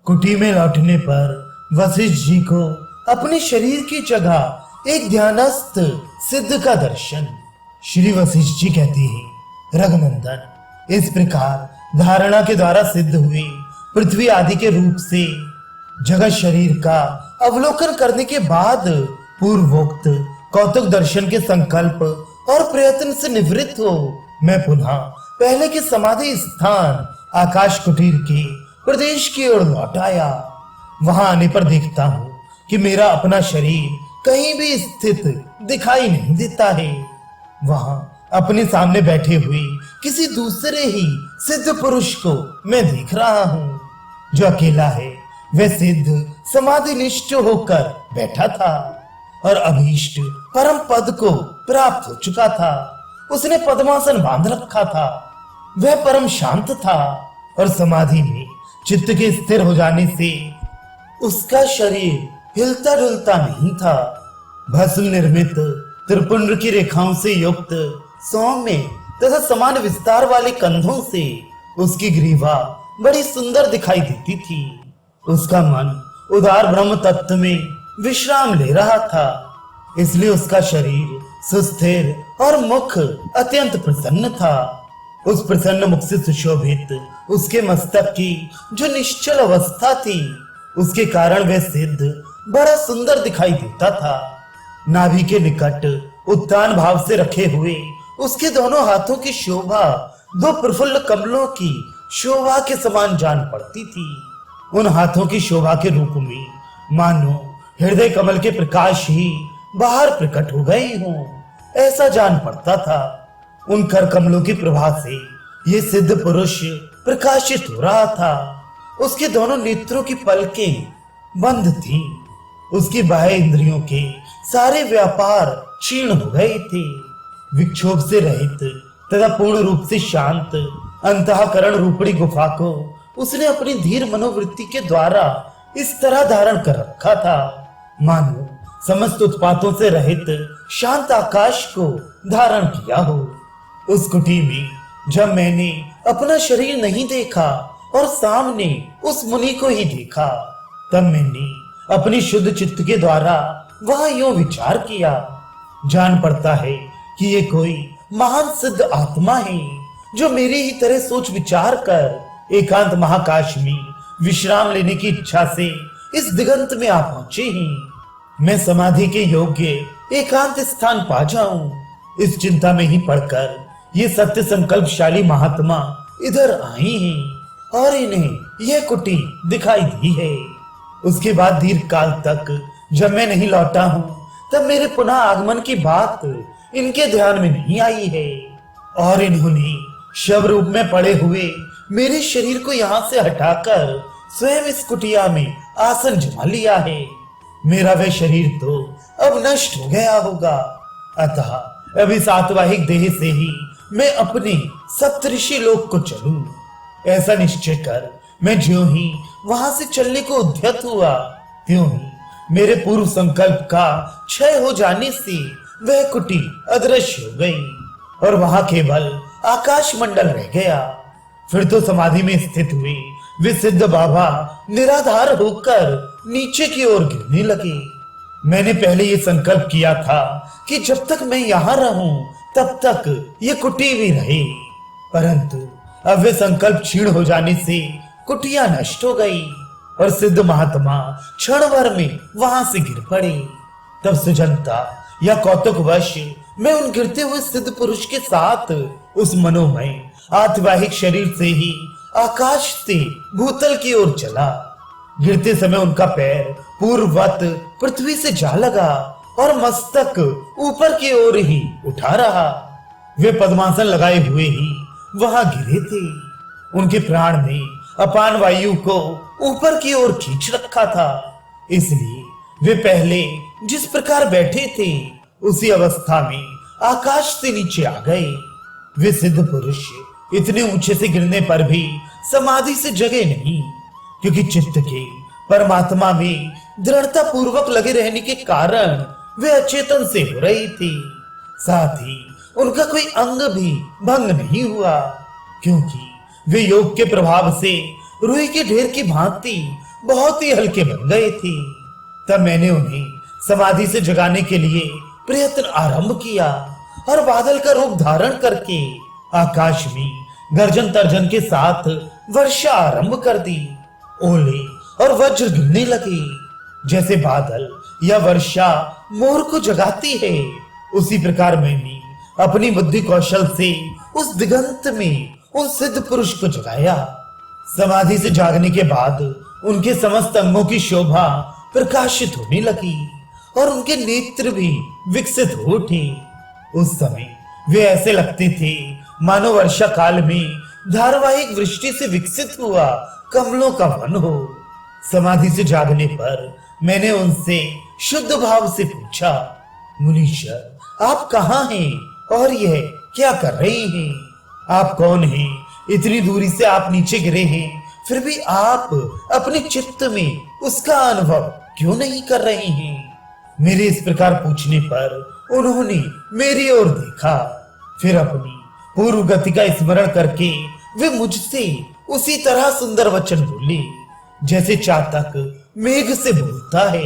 कुटी में लौटने पर वशिष्ठ जी को अपने शरीर की जगह एक ध्यानस्थ सिद्ध का दर्शन। श्री वशिष्ठ जी कहते हैं, रघुनंदन, इस प्रकार धारणा के द्वारा सिद्ध हुए पृथ्वी आदि के रूप से जगत शरीर का अवलोकन करने के बाद पूर्वोक्त कौतुक दर्शन के संकल्प और प्रयत्न से निवृत्त हो मैं पुनः पहले के समाधि स्थान आकाश कुटीर के प्रदेश की ओर लौट आया। वहां आने पर देखता हूँ कि मेरा अपना शरीर कहीं भी स्थित दिखाई नहीं देता है। वहां अपने सामने बैठे हुए किसी दूसरे ही सिद्ध पुरुष को मैं देख रहा हूँ। जो अकेला है वह सिद्ध समाधिनिष्ठ होकर बैठा था और अभीष्ट परम पद को प्राप्त हो चुका था। उसने पद्मासन बांध रखा था। वह परम शांत था और समाधि में चित्त के स्थिर हो जाने से उसका शरीर हिलता डुलता नहीं था। भस्म निर्मित त्रिपुंड की रेखाओं से युक्त सौम्य तथा समान विस्तार वाले कंधों से उसकी ग्रीवा बड़ी सुंदर दिखाई देती थी। उसका मन उदार ब्रह्म तत्व में विश्राम ले रहा था, इसलिए उसका शरीर सुस्थिर और मुख अत्यंत प्रसन्न था। उस प्रसन्न मुख से सुशोभित उसके मस्तक की जो निश्चल अवस्था थी, उसके कारण वह सिद्ध बड़ा सुंदर दिखाई देता था। नाभि के निकट उत्तान भाव से रखे हुए उसके दोनों हाथों की शोभा दो प्रफुल्ल कमलों की शोभा के समान जान पड़ती थी। उन हाथों की शोभा के रूप में मानो हृदय कमल के प्रकाश ही बाहर प्रकट हो गए हों, ऐसा जान पड़ता था। उन कर कमलों की प्रभा से ये सिद्ध पुरुष प्रकाशित हो रहा था। उसके दोनों नेत्रों की पलकें बंद थीं। उसकी बाह्य इंद्रियों के सारे व्यापार क्षीण हो गए थे। विक्षोभ से रहित तथा पूर्ण रूप से शांत अंतःकरण रूपणी गुफा को उसने अपनी धीर मनोवृत्ति के द्वारा इस तरह धारण कर रखा था, मानो समस्त उत्पातों से रहित शांत आकाश को धारण किया हो। उस कुटी में जब मैंने अपना शरीर नहीं देखा और सामने उस मुनि को ही देखा, तब मैंने अपनी शुद्ध चित्त के द्वारा वह यूं विचार किया, जान पड़ता है कि ये कोई महान सिद्ध आत्मा है जो मेरी ही तरह सोच विचार कर एकांत महाकाश में विश्राम लेने की इच्छा से इस दिगंत में आ पहुंचे हैं। मैं समाधि के योग्य एकांत स्थान पा जाऊं, इस चिंता में ही पड़कर ये सत्य संकल्पशाली महात्मा इधर आए हैं और इन्हें यह कुटी दिखाई दी है। उसके बाद दीर्घ काल तक जब मैं नहीं लौटा हूं, तब मेरे पुनः आगमन की बात इनके ध्यान में नहीं आई है और इन्होंने शव रूप में पड़े हुए मेरे शरीर को यहाँ से हटाकर स्वयं इस कुटिया में आसन जमा लिया है। मेरा वह शरीर तो अब नष्ट हो गया होगा, अतः अब इस आत्वाहिक देह से ही मैं अपने सप्तऋषि लोक को चलूं। ऐसा निश्चय कर मैं ज्यों ही वहां से चलने को उद्यत हुआ, त्यों ही मेरे पूर्व संकल्प का क्षय हो जाने से वह कुटी अदृश्य हो गई और वहां केवल आकाश मंडल रह गया। फिर तो समाधि में स्थित हुए वे सिद्ध बाबा निराधार होकर नीचे की ओर गिरने लगे। मैंने पहले ये संकल्प किया था कि जब तक मैं यहाँ रहूं तब तक ये कुटी भी रहे, परंतु अब वे संकल्प क्षीण हो जाने से कुटिया नष्ट हो गई और सिद्ध महात्मा क्षण भर में वहां से गिर पड़े। तब सुजनता या कौतुकवश मैं उन गिरते हुए सिद्ध पुरुष के साथ उस मनोमय आत्वाहिक शरीर से ही आकाश से भूतल की ओर चला। गिरते समय उनका पैर पूर्ववत पृथ्वी से जा लगा और मस्तक ऊपर की ओर ही उठा रहा। वे पद्मासन लगाए हुए ही वहां गिरे थे। उनके प्राण ने अपान वायु को ऊपर की ओर खींच रखा था, इसलिए वे पहले जिस प्रकार बैठे थे उसी अवस्था में आकाश से नीचे आ गए। वे सिद्ध पुरुष इतने ऊंचे से गिरने पर भी समाधि से जगे नहीं, क्योंकि चित्त के परमात्मा में दृढ़ता पूर्वक लगे रहने के कारण वे अचेतन से हो रही थी। साथ ही उनका कोई अंग भी भंग नहीं हुआ, क्योंकि वे योग के प्रभाव से रुई के ढेर की भांति बहुत ही हल्के बन गए थे। तब मैंने उन्हें समाधि से जगाने के लिए प्रयत्न आरंभ किया और बादल का रूप धारण करके आकाश में गर्जन तर्जन के साथ वर्षा आरंभ कर दी। ओले और वज्र गिरने लगे। जैसे बादल या वर्षा मोर को जगाती है, उसी प्रकार मैंने अपनी बुद्धि कौशल से उस दिगंत में उन सिद्ध पुरुष को जगाया। समाधि से जागने के बाद उनके समस्त अंगों की शोभा प्रकाशित होने लगी और उनके नेत्र भी विकसित हो उठे। उस समय वे ऐसे लगते थे मानो वर्षा काल में धारावाहिक वृष्टि से विकसित हुआ कमलों का वन हो। समाधि से जागने पर मैंने उनसे शुद्ध भाव से पूछा, मुनीश्वर आप कहाँ हैं और यह क्या कर रहे हैं? आप कौन हैं? इतनी दूरी से आप नीचे गिरे हैं, फिर भी आप अपने चित्त में उसका अनुभव क्यों नहीं कर रहे हैं? मेरे इस प्रकार पूछने पर उन्होंने मेरी ओर देखा, फिर अपनी पूर्व गति का स्मरण करके वे मुझसे उसी तरह सुंदर वचन बोले जैसे चातक मेघ से बोलता है।